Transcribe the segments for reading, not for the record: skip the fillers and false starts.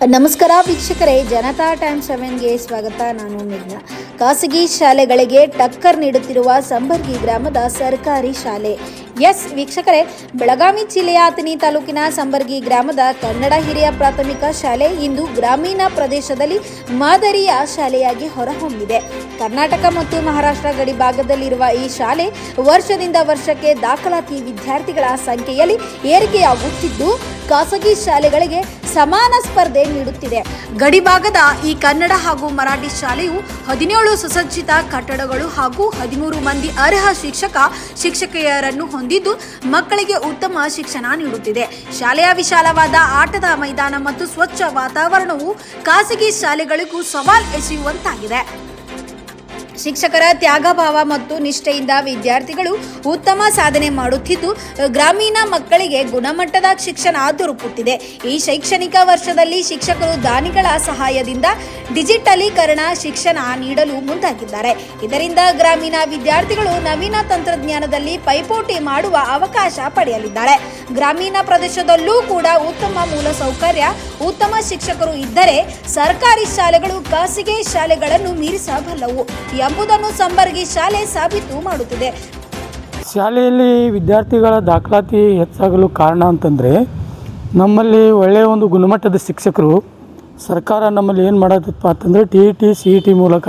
ನಮಸ್ಕಾರ ವೀಕ್ಷಕರೇ, ಜನತಾ ಟೈಮ್ 7ಗೆ ಸ್ವಾಗತ. ನಾನು ಮೇಘ್ನಾ. ಖಾಸಗಿ ಶಾಲೆಗಳಿಗೆ ಟಕ್ಕರ್ ನೀಡುತ್ತಿರುವ ಸಂಬರ್ಗಿ ಗ್ರಾಮದ ಸರ್ಕಾರಿ ಶಾಲೆ. ಎಸ್ ವೀಕ್ಷಕರೇ, ಬೆಳಗಾವಿ ಜಿಲ್ಲೆಯ ಅಥಣಿ ತಾಲೂಕಿನ ಸಂಬರ್ಗಿ ಗ್ರಾಮದ ಕನ್ನಡ ಹಿರಿಯ ಪ್ರಾಥಮಿಕ ಶಾಲೆ ಇಂದು ಗ್ರಾಮೀಣ ಪ್ರದೇಶದಲ್ಲಿ ಮಾದರಿಯ ಶಾಲೆಯಾಗಿ ಹೊರಹೊಮ್ಮಿದೆ. ಕರ್ನಾಟಕ ಮತ್ತು ಮಹಾರಾಷ್ಟ್ರ ಗಡಿ ಭಾಗದಲ್ಲಿರುವ ಈ ಶಾಲೆ ವರ್ಷದಿಂದ ವರ್ಷಕ್ಕೆ ದಾಖಲಾತಿ ವಿದ್ಯಾರ್ಥಿಗಳ ಸಂಖ್ಯೆಯಲ್ಲಿ ಏರಿಕೆಯಾಗುತ್ತಿದ್ದು ಖಾಸಗಿ ಶಾಲೆಗಳಿಗೆ ಸಮಾನ ಸ್ಪರ್ಧೆ ನೀಡುತ್ತಿದೆ. ಗಡಿಭಾಗದ ಈ ಕನ್ನಡ ಹಾಗೂ ಮರಾಠಿ ಶಾಲೆಯು 17 ಸುಸಜ್ಜಿತ ಕಟ್ಟಡಗಳು ಹಾಗೂ 13 ಮಂದಿ ಅರ್ಹ ಶಿಕ್ಷಕಿಯರನ್ನು ಹೊಂದಿದ್ದು ಮಕ್ಕಳಿಗೆ ಉತ್ತಮ ಶಿಕ್ಷಣ ನೀಡುತ್ತಿದೆ. ಶಾಲೆಯ ವಿಶಾಲವಾದ ಆಟದ ಮೈದಾನ ಮತ್ತು ಸ್ವಚ್ಛ ವಾತಾವರಣವು ಖಾಸಗಿ ಶಾಲೆಗಳಿಗೂ ಸವಾಲ್ ಎಸೆಯುವಂತಾಗಿದೆ. ಶಿಕ್ಷಕರ ತ್ಯಾಗಭಾವ ಮತ್ತು ನಿಷ್ಠೆಯಿಂದ ವಿದ್ಯಾರ್ಥಿಗಳು ಉತ್ತಮ ಸಾಧನೆ ಮಾಡುತ್ತಿದ್ದು ಗ್ರಾಮೀಣ ಮಕ್ಕಳಿಗೆ ಗುಣಮಟ್ಟದ ಶಿಕ್ಷಣ ದೊರಕುತ್ತಿದೆ. ಈ ಶೈಕ್ಷಣಿಕ ವರ್ಷದಲ್ಲಿ ಶಿಕ್ಷಕರು ದಾನಿಗಳ ಸಹಾಯದಿಂದ ಡಿಜಿಟಲೀಕರಣ ಶಿಕ್ಷಣ ನೀಡಲು ಮುಂದಾಗಿದ್ದಾರೆ. ಇದರಿಂದ ಗ್ರಾಮೀಣ ವಿದ್ಯಾರ್ಥಿಗಳು ನವೀನ ತಂತ್ರಜ್ಞಾನದಲ್ಲಿ ಪೈಪೋಟಿ ಮಾಡುವ ಅವಕಾಶ ಪಡೆಯಲಿದ್ದಾರೆ. ಗ್ರಾಮೀಣ ಪ್ರದೇಶದಲ್ಲೂ ಕೂಡ ಉತ್ತಮ ಮೂಲಸೌಕರ್ಯ, ಉತ್ತಮ ಶಿಕ್ಷಕರು ಇದ್ದರೆ ಸರ್ಕಾರಿ ಶಾಲೆಗಳು ಖಾಸಗಿ ಶಾಲೆಗಳನ್ನು ಮೀರಿಸಬಲ್ಲವು ಎಂಬುದನ್ನು ಸಂಬರ್ಗಿ ಶಾಲೆ ಸಾಬೀತು ಮಾಡುತ್ತಿದೆ. ಶಾಲೆಯಲ್ಲಿ ವಿದ್ಯಾರ್ಥಿಗಳ ದಾಖಲಾತಿ ಹೆಚ್ಚಾಗಲು ಕಾರಣ ಅಂತಂದರೆ ನಮ್ಮಲ್ಲಿ ಒಳ್ಳೆಯ ಒಂದು ಗುಣಮಟ್ಟದ ಶಿಕ್ಷಕರು, ಸರ್ಕಾರ ನಮ್ಮಲ್ಲಿ ಏನು ಮಾಡತ್ತಪ್ಪ ಅಂತಂದರೆ TET CET ಮೂಲಕ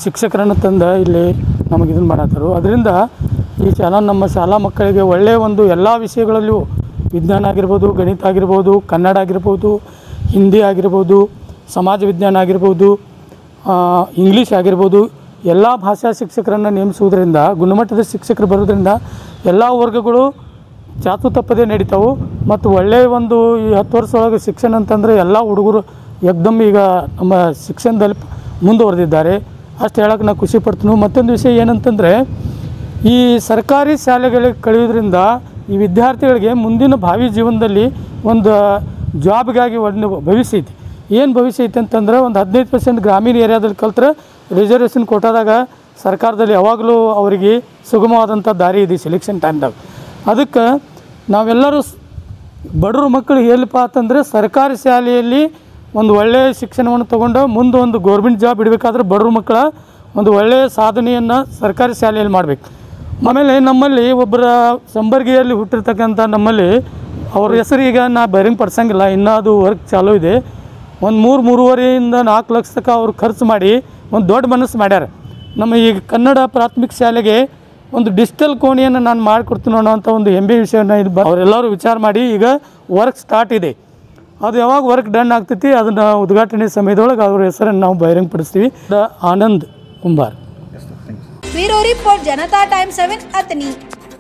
ಶಿಕ್ಷಕರನ್ನು ತಂದು ಇಲ್ಲಿ ನಮಗೆ ಇದನ್ನು ಮಾಡತ್ತಾರೋ. ಅದರಿಂದ ಈ ನಮ್ಮ ಶಾಲಾ ಮಕ್ಕಳಿಗೆ ಒಳ್ಳೆಯ ಒಂದು ಎಲ್ಲ ವಿಷಯಗಳಲ್ಲಿಯೂ ವಿಜ್ಞಾನ ಆಗಿರ್ಬೋದು, ಗಣಿತ ಆಗಿರ್ಬೋದು, ಕನ್ನಡ ಆಗಿರ್ಬೋದು, ಹಿಂದಿ ಆಗಿರ್ಬೋದು, ಸಮಾಜ ವಿಜ್ಞಾನ ಆಗಿರ್ಬೋದು, ಇಂಗ್ಲೀಷ್ ಆಗಿರ್ಬೋದು, ಎಲ್ಲ ಭಾಷಾ ಶಿಕ್ಷಕರನ್ನು ನೇಮಿಸುವುದರಿಂದ, ಗುಣಮಟ್ಟದ ಶಿಕ್ಷಕರು ಬರೋದ್ರಿಂದ ಎಲ್ಲ ವರ್ಗಗಳು ಚಾತು ತಪ್ಪದೇ ನಡೀತಾವೆ. ಮತ್ತು ಒಳ್ಳೆಯ ಒಂದು ಈ 10 ವರ್ಷ ಒಳಗೆ ಶಿಕ್ಷಣ ಅಂತಂದರೆ ಎಲ್ಲ ಹುಡುಗರು ಏಕದಮ್ ಈಗ ನಮ್ಮ ಶಿಕ್ಷಣದಲ್ಲಿ ಮುಂದುವರೆದಿದ್ದಾರೆ. ಅಷ್ಟು ಹೇಳೋಕೆ ನಾನು ಖುಷಿ ಪಡ್ತೀನಿ. ಮತ್ತೊಂದು ವಿಷಯ ಏನಂತಂದರೆ, ಈ ಸರ್ಕಾರಿ ಶಾಲೆಗಳಿಗೆ ಕಳೆಯೋದ್ರಿಂದ ಈ ವಿದ್ಯಾರ್ಥಿಗಳಿಗೆ ಮುಂದಿನ ಭಾವಿ ಜೀವನದಲ್ಲಿ ಒಂದು ಜಾಬ್ಗಾಗಿ ಒಂದು ಭವಿಷ್ಯ ಐತಿ. ಏನು ಭವಿಷ್ಯ ಐತೆ ಅಂತಂದ್ರೆ, ಒಂದು 15% ಗ್ರಾಮೀಣ ಏರಿಯಾದಲ್ಲಿ ಕಲ್ತ್ರೆ ರಿಸರ್ವೇಷನ್ ಕೊಟ್ಟಾದಾಗ ಸರ್ಕಾರದಲ್ಲಿ ಯಾವಾಗಲೂ ಅವರಿಗೆ ಸುಗಮವಾದಂಥ ದಾರಿ ಇದೆ ಸೆಲೆಕ್ಷನ್ ಟೈಮ್ದಾಗ. ಅದಕ್ಕೆ ನಾವೆಲ್ಲರೂ ಬಡವ್ರ ಮಕ್ಕಳು ಹೇಳಪ್ಪ ಅಂತಂದರೆ, ಸರ್ಕಾರಿ ಶಾಲೆಯಲ್ಲಿ ಒಂದು ಒಳ್ಳೆಯ ಶಿಕ್ಷಣವನ್ನು ತೊಗೊಂಡು ಮುಂದೆ ಒಂದು ಗೌರ್ಮೆಂಟ್ ಜಾಬ್ ಇಡಬೇಕಾದ್ರೆ ಬಡವ್ರ ಮಕ್ಕಳ ಒಂದು ಒಳ್ಳೆಯ ಸಾಧನೆಯನ್ನು ಸರ್ಕಾರಿ ಶಾಲೆಯಲ್ಲಿ ಮಾಡಬೇಕು. ಆಮೇಲೆ ನಮ್ಮಲ್ಲಿ ಒಬ್ಬರ ಸಂಬರ್ಗಿಯಲ್ಲಿ ಹುಟ್ಟಿರ್ತಕ್ಕಂಥ ನಮ್ಮಲ್ಲಿ ಅವ್ರ ಹೆಸರು ಈಗ ನಾ ಬೈರಿಂಗ್ ಪಡಿಸಂಗಿಲ್ಲ, ಇನ್ನೂ ಅದು ವರ್ಕ್ ಚಾಲೂ ಇದೆ. ಒಂದು 3-3.5 4 ಲಕ್ಷ ತನಕ ಅವ್ರು ಖರ್ಚು ಮಾಡಿ ಒಂದು ದೊಡ್ಡ ಮನಸ್ಸು ಮಾಡ್ಯಾರ. ನಮ್ಮ ಈಗ ಕನ್ನಡ ಪ್ರಾಥಮಿಕ ಶಾಲೆಗೆ ಒಂದು ಡಿಜಿಟಲ್ ಕೋಣೆಯನ್ನು ನಾನು ಮಾಡಿಕೊಡ್ತೀನಿ ಅನ್ನೋಂಥ ಒಂದು ಹೆಮ್ಮೆಯ ವಿಷಯವನ್ನು ಇಲ್ಲಿ ಅವರೆಲ್ಲರೂ ವಿಚಾರ ಮಾಡಿ ಈಗ ವರ್ಕ್ ಸ್ಟಾರ್ಟ್ ಇದೆ. ಅದು ಯಾವಾಗ ವರ್ಕ್ ಡನ್ ಆಗ್ತೈತಿ ಅದನ್ನು ಉದ್ಘಾಟನೆ ಸಮಯದೊಳಗೆ ಅವ್ರ ಹೆಸರನ್ನು ನಾವು ಬಹಿರಂಗ ಪಡಿಸ್ತೀವಿ. Anand Kumbar. Bureau report, Janata Time 7 Athani.